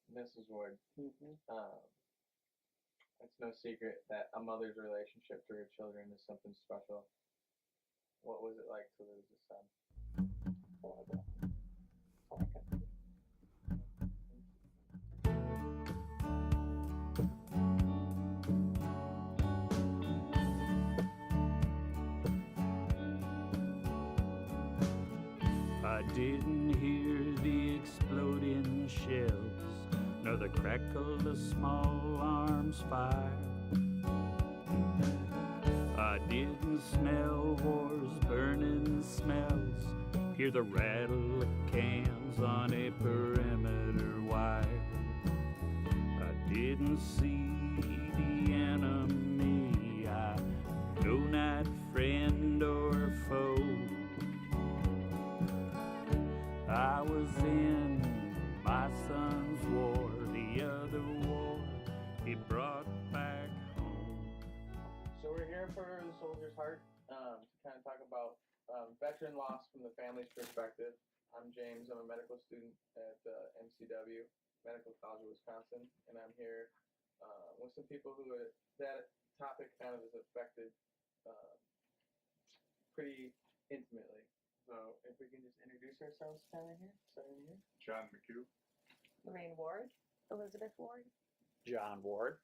Mrs. Ward, Mm-hmm. it's no secret that a mother's relationship to her children is something special. What was it like to lose a son? Horrible. That's all I can say. I didn't hear the exploding shells, nor the crackle of small arms fire. I didn't smell war's burning smells, hear the rattle of cans on a perimeter wire. I didn't see the enemy, I know not friend or foe. I was in my son's war, the other war he brought back home. So we're here for the Soldier's Heart to kind of talk about veteran loss from the family's perspective. I'm James. I'm a medical student at MCW, Medical College of Wisconsin, and I'm here with some people who that topic kind of has affected uh, pretty intimately. So if we can just introduce ourselves kind of here, starting here. John McHugh. Lorraine Ward. Elizabeth Ward. John Ward.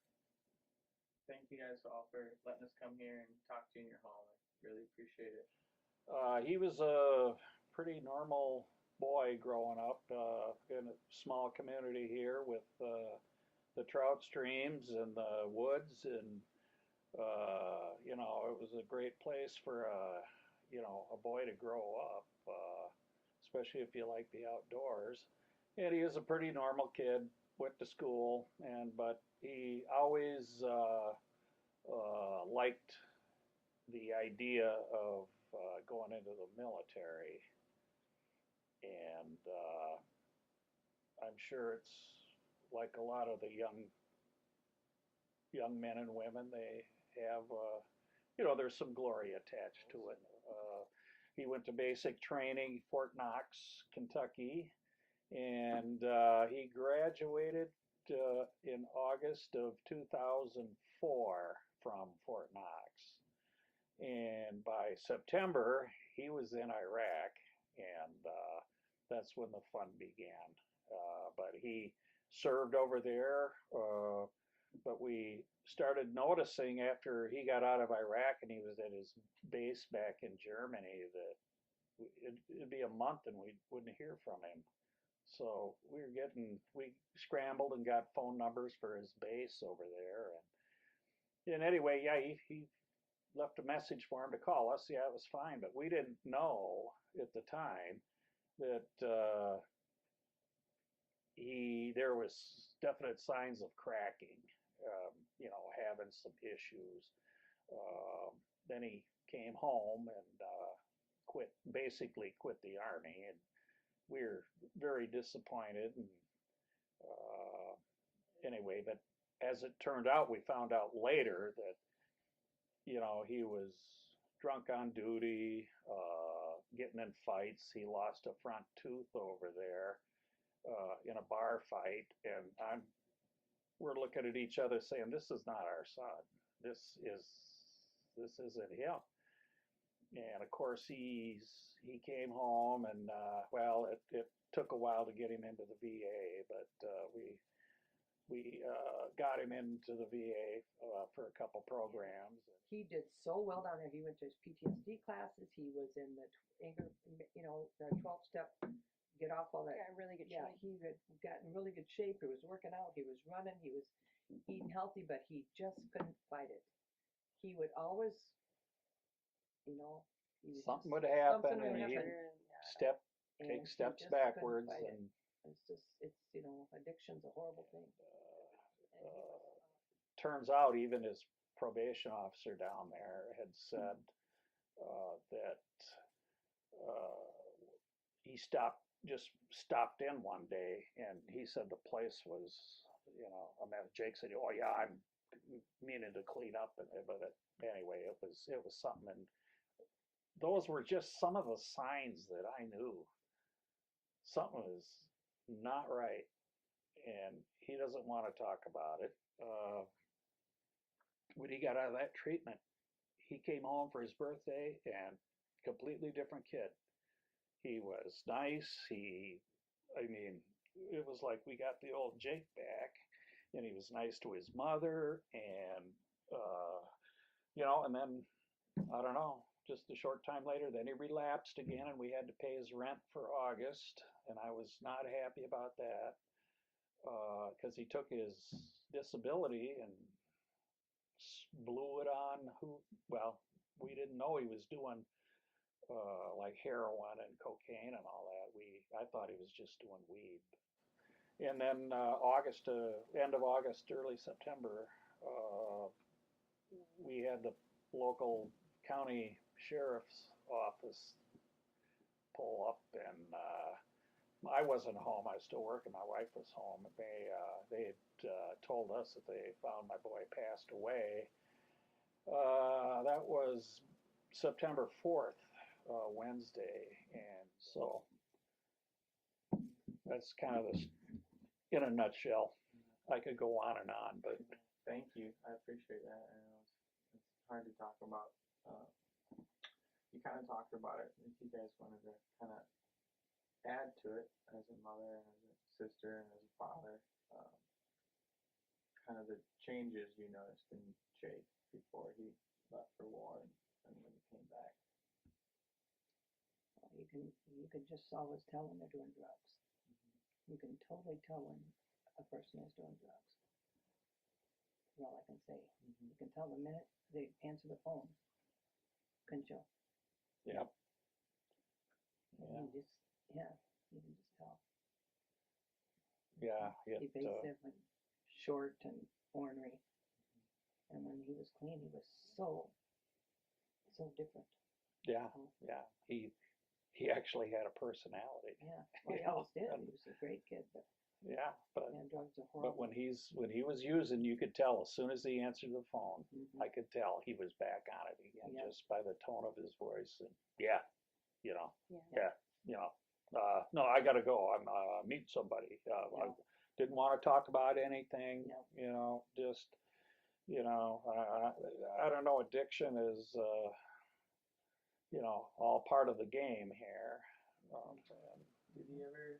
Thank you guys all for letting us come here and talk to you in your home. I really appreciate it. He was a pretty normal boy growing up in a small community here with the trout streams and the woods, and it was a great place for a boy to grow up, especially if you like the outdoors. And he was a pretty normal kid, went to school, but he always liked the idea of going into the military, and I'm sure it's like a lot of the young men and women. They have, there's some glory attached to it. He went to basic training, Fort Knox, Kentucky, and he graduated in August of 2004 from Fort Knox. And by September, he was in Iraq, and that's when the fun began. But he served over there, but we started noticing after he got out of Iraq and he was at his base back in Germany that it'd be a month and we wouldn't hear from him. So we scrambled and got phone numbers for his base over there. And anyway, yeah, he left a message for him to call us. Yeah, it was fine, but we didn't know at the time that there was definite signs of cracking, having some issues. Then he came home and basically quit the army, and we were very disappointed. And anyway, but as it turned out, we found out later that he was drunk on duty, getting in fights. He lost a front tooth over there in a bar fight, and we're looking at each other saying, "This is not our son. This isn't him." And of course, he came home, and it took a while to get him into the VA, but we got him into the VA for a couple programs. He did so well down there. He went to his PTSD classes. He was in the 12-step get off all that. Yeah, really good Yeah, shape. he had gotten really good shape. He was working out. He was running. He was eating healthy, but he just couldn't fight it. He would always, he was Something just, would happen, something would and he'd happen, and take he steps just couldn't backwards, fight it. and Addiction's a horrible thing. turns out even his probation officer down there had said that he stopped in one day, and he said the place was, Jake said, "Oh yeah, I'm meaning to clean up," but anyway, it was something, and those were just some of the signs that I knew something was not right. and he doesn't want to talk about it. When he got out of that treatment, he came home for his birthday and completely different kid. He was nice. I mean, it was like we got the old Jake back, and he was nice to his mother, and and then I don't know, just a short time later, then he relapsed again, and we had to pay his rent for August, and I was not happy about that because he took his disability and blew it on well, we didn't know he was doing like heroin and cocaine and all that. I thought he was just doing weed. And then end of August, early September, we had the local county sheriff's office pull up, and I wasn't home. I was still working. My wife was home. And they had told us that they found my boy passed away. That was September 4th, Wednesday, and so that's kind of in a nutshell. I could go on and on, but Thank you. I appreciate that. I know it's hard to talk about. You kind of talked about it. If you guys wanted to kind of add to it as a mother and as a sister and as a father, kind of the changes you noticed in Jake before he left for war and when he came back. You can just always tell when they're doing drugs. You can totally tell when a person is doing drugs. That's all I can say. You can tell the minute they answer the phone, couldn't you? yep. You just, you can just tell. Yeah, Evasive and short and ornery. And when he was clean, he was so different. yeah. He actually had a personality. Yeah, well, he always did. He was a great kid, but Yeah, but drugs are horrible. when he was using, you could tell as soon as he answered the phone. Mhm. I could tell he was back on it again Yep. just by the tone of his voice. And you know, no, I gotta go. I'm meet somebody. I didn't want to talk about anything. No. Just I don't know. Addiction is all part of the game here. Did he ever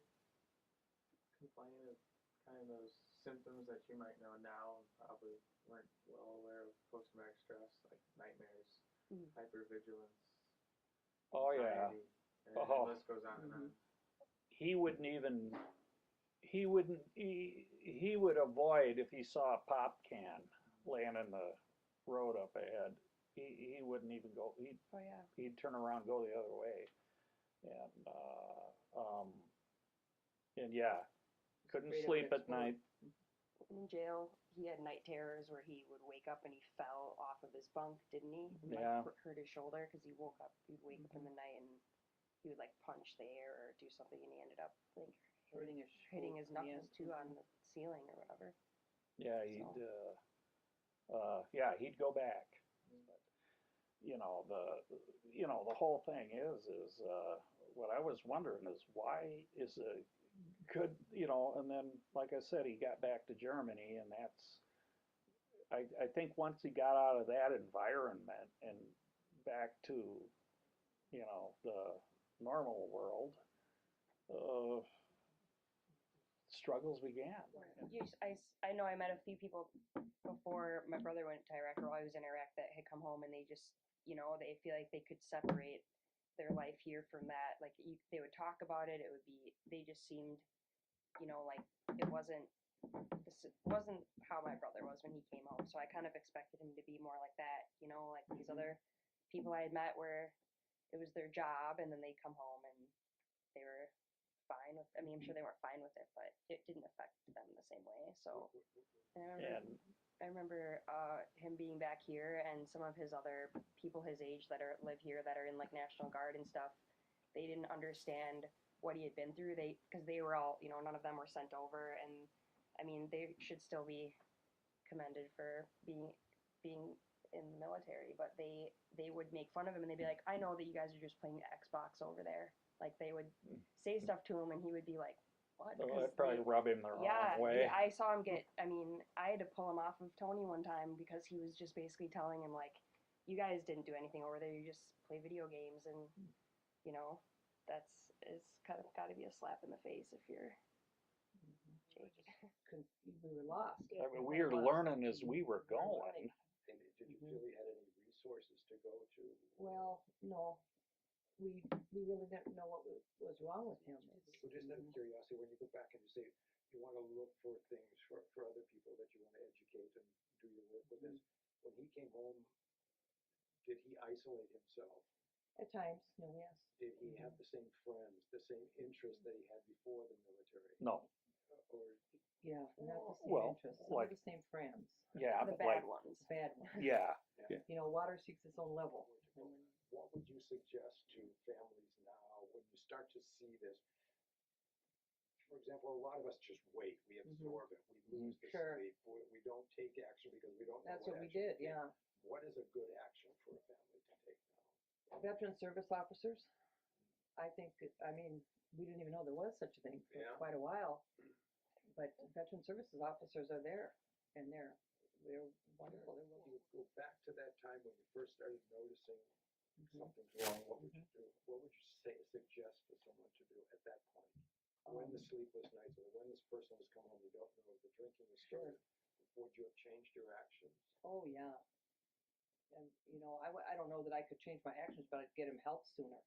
complain of kind of those symptoms that you might know now and probably weren't well aware of post-traumatic stress, like nightmares, hypervigilance, Oh yeah. anxiety, and the list goes on and on. He wouldn't even. He would avoid if he saw a pop can laying in the road up ahead. He wouldn't even go. He'd turn around and go the other way, and yeah, couldn't Afraid of sleep his at night. In jail, he had night terrors where he would wake up and he fell off of his bunk, didn't he? And Yeah. hurt his shoulder because he'd wake up in the night and he would like punch the air or do something, and he ended up like hitting his knuckles too on the ceiling or whatever. Yeah, he'd go back. The whole thing is what I was wondering is why is a good, and then like I said, he got back to Germany, and I think once he got out of that environment and back to the normal world, struggles began. I know I met a few people before my brother went to Iraq or while he was in Iraq that had come home, and they just, they feel like they could separate their life here from that. Like they would talk about it. They just seemed, like it wasn't how my brother was when he came home. So I kind of expected him to be more like that, like these other people I had met where it was their job and then they'd come home and they were fine with, I'm sure they weren't fine with it, but it didn't affect them the same way. So I remember him being back here, and some of his other people his age that live here that are in like National Guard and stuff, they didn't understand what he had been through. Because they were all, none of them were sent over, and they should still be commended for being in the military, but they would make fun of him, and they'd be like, I know that you guys are just playing Xbox over there. Like they would say stuff to him, and he would be like, what? So 'Cause that probably they- rub him the yeah, wrong way. I saw him get. I mean, I had to pull him off of Tony one time because he was just basically telling him like, "You guys didn't do anything over there. You just play video games, and you know, that's it's kind of got to be a slap in the face if you're Jake." We were lost. I mean, we were learning as we were going. And did you Mhm. feel you had any resources to go to? Well, no, we really didn't know what was wrong with him. So just out of curiosity, when you go back and you say you want to look for things for other people that you want to educate and do your work with this, when he came home, did he isolate himself? At times, no, yes. Did he have the same friends, the same interests that he had before the military? No, Or Yeah, not the same Well, interests, some like- of the same friends, yeah, The but bad like, ones. bad ones. yeah, You know, water seeks its own level. what would you suggest to families now when you start to see this? For example, a lot of us just wait, we absorb it, we lose the Sure. sleep, we don't take action because we don't know That's what what we action to did, take. yeah. What is a good action for a family to take now? Veteran service officers, I think, I mean, we didn't even know there was such a thing for Yeah. quite a while. But veteran services officers are there, and they're wonderful, they're If really. you go back to that time when you first started noticing Mhm. something's wrong, what would you do? What would you suggest to someone to do at that point? When the sleepless nights, or when this person has come home, you don't know, the drinking has Sure. started, would you have changed your actions? Oh, yeah. And, you know, I don't know that I could change my actions, but I'd get him help sooner.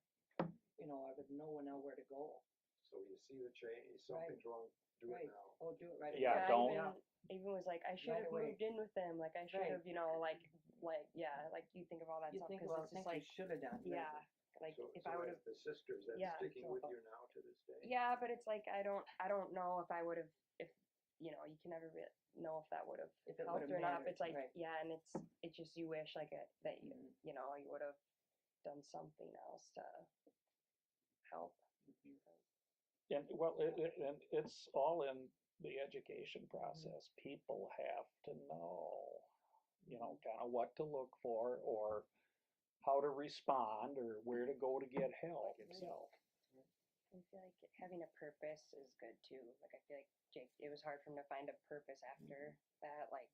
You know, I would know where to go. So you see the change, something's wrong, do Right. it now. Oh, do it right away. Yeah, I don't- even was like, I should Right have away. moved in with them. Like I should Right. have, you know, like yeah, like you think of all that You stuff think because about it's things just you like should have done. right? yeah, like So, if so I would as have the sisters, that's yeah. sticking So with about- you now to this day? yeah, but it's like I don't know if I would have if you know you can never know if that would have If it helped would've or not. If mattered, it's like right. yeah, and it's just you wish like that you Mhm. you know you would have done something else to help. and well, and it's all in the education process. People have to know, you know, kind of what to look for or how to respond or where to go to get help. So, I feel like having a purpose is good too. Like I feel like Jake, it was hard for him to find a purpose after that. Like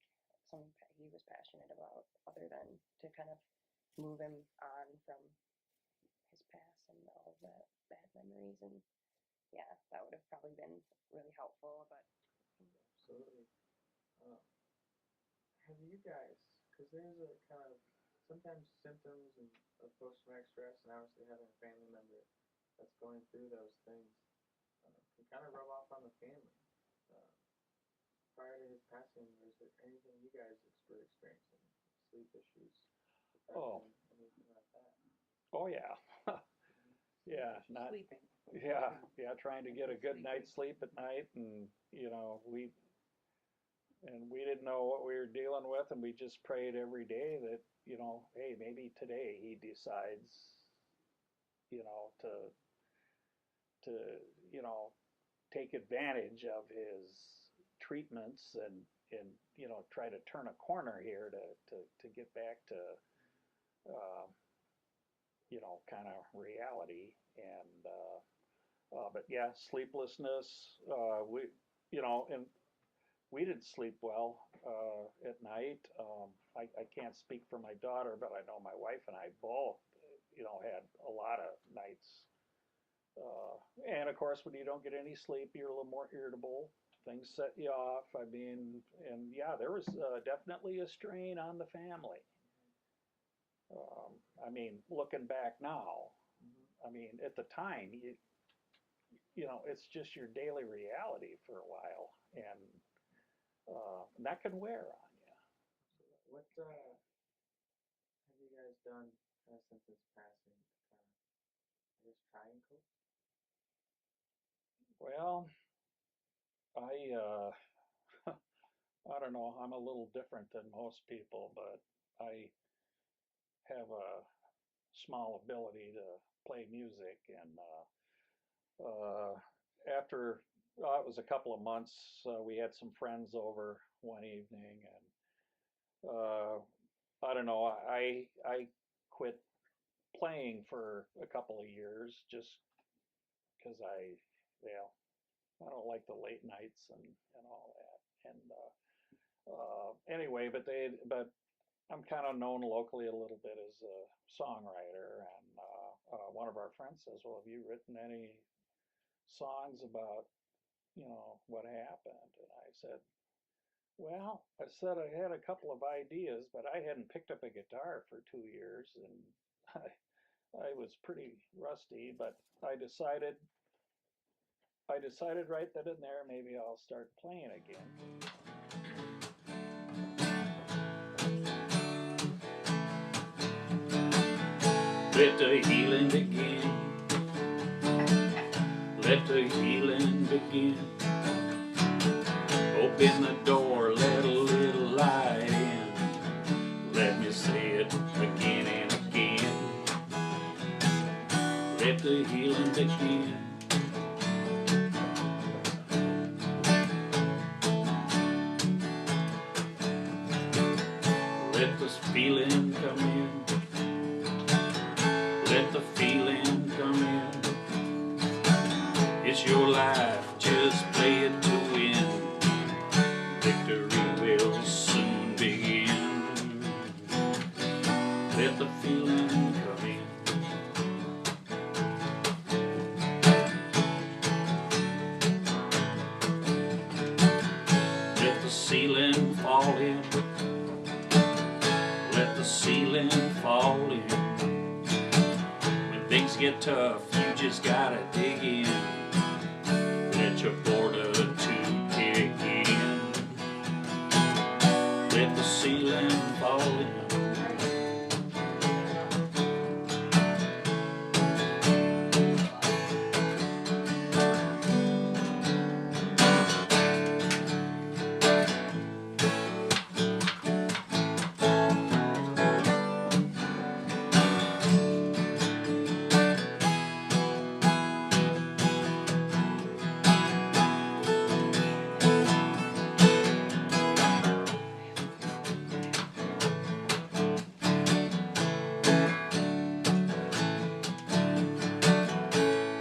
something he was passionate about, other than to kind of move him on from his past and all of the bad memories. And yeah, that would have probably been really helpful. But Absolutely. Um, have you guys, because there's a kind of sometimes symptoms of post-traumatic stress, and obviously having a family member that's going through those things can kind of rub off on the family. Uh, Prior to his passing, was there anything you guys were experiencing? Sleep issues, Oh. depression, anything like that? oh yeah, yeah, not Sleeping. yeah, trying to get a good night's sleep at night, and you know, we didn't know what we were dealing with, and we just prayed every day that, you know, hey, maybe today he decides, you know, to you know, take advantage of his treatments and you know, try to turn a corner here to get back to you know, kind of reality. And but yeah, sleeplessness, we, you know, and we didn't sleep well at night. I can't speak for my daughter, but I know my wife and I both, you know, had a lot of nights. And of course, when you don't get any sleep, you're a little more irritable. Things set you off. I mean, and yeah, there was definitely a strain on the family. I mean, looking back now, I mean, at the time, you know, it's just your daily reality for a while, and that can wear on you. What have you guys done kind of since his passing to kind of, I guess, try and cope? Well, I don't know. I'm a little different than most people, but I have a small ability to play music, and after it was a couple of months, we had some friends over one evening, and I don't know. I quit playing for a couple of years just because well, I don't like the late nights and all that. And anyway, but I'm kind of known locally a little bit as a songwriter, and one of our friends says, "Well, have you written any songs about, what happened?" And I said, "Well," I said, "I had a couple of ideas, but I hadn't picked up a guitar for 2 years, and I was pretty rusty, but I decided right then and there, maybe I'll start playing again." Let the healing begin. Let the healing begin. Open the door, let a little light in. Let me say it again and again. Let the healing begin. Let this feeling come in. Let the feeling come in. It's your life, just play it to win. Victory will soon begin. Let the feeling come in. Let the ceiling fall in. Let the ceiling fall in. When things get tough, you just gotta dig in. Let your fortitude kick in. Let the ceiling fall in.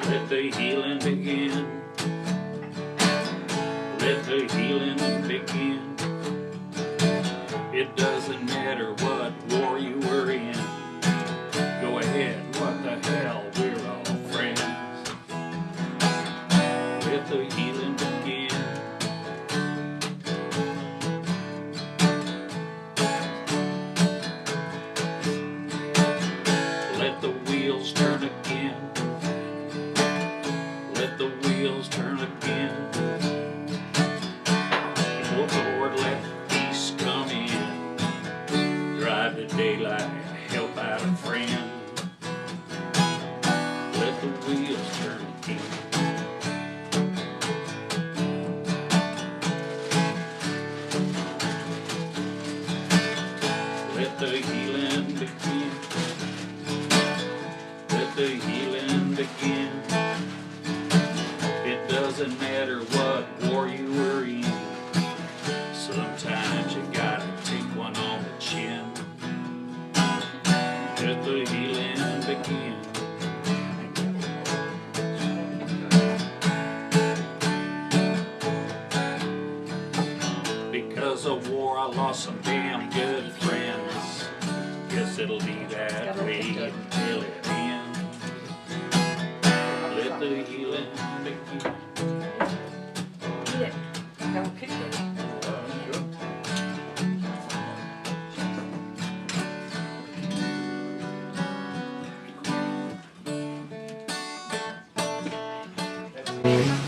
Let the healing begin. Let the healing begin. It doesn't matter what war you were in. Go ahead, what the hell, we're all friends. Let the healing begin. Let the wheels turn again. Let the wheels turn again. Oh Lord, let peace come in. Drive the daylight, help out a friend. Let the wheels turn again. Let the healing begin. Let the healing begin. It doesn't matter what war you were in. Sometimes you gotta take one on the chin. Let the healing begin. Because of war, I lost some damn good friends. Guess it'll be that way until it ends. Let the healing begin. Don't kick it. That's